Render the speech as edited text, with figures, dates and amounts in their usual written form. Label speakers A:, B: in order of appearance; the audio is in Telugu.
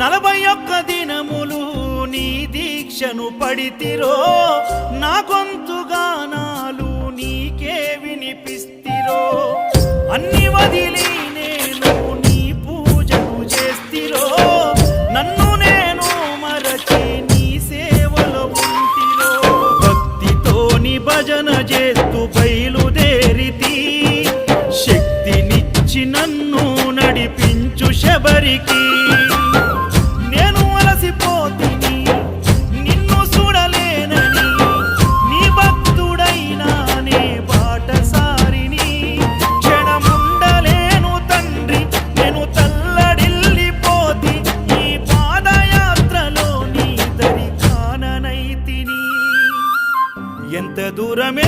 A: 41 దినములు నీ దీక్షను పడితిరో, నా గొంతు గానాలు నీకే వినిపిస్తిరో. అన్ని వదిలి నేను నీ పూజను చేస్తిరో, నన్ను నేను మరచి నీ సేవలో ఉంటిరో. భక్తితోని భజన చేస్తూ బయలుదేరితి, శక్తినిచ్చి నన్ను నడిపించు శబరికి. నేను అలసిపోతిని నిన్ను చూడలేనని, నీ భక్తుడైనా నే బాటసారిని. క్షణముండలేను తండ్రి నేను తల్లడిల్లిపోతి, ఈ పాదయాత్రలో నీ దరి కాననైతిని. ఎంత దూరం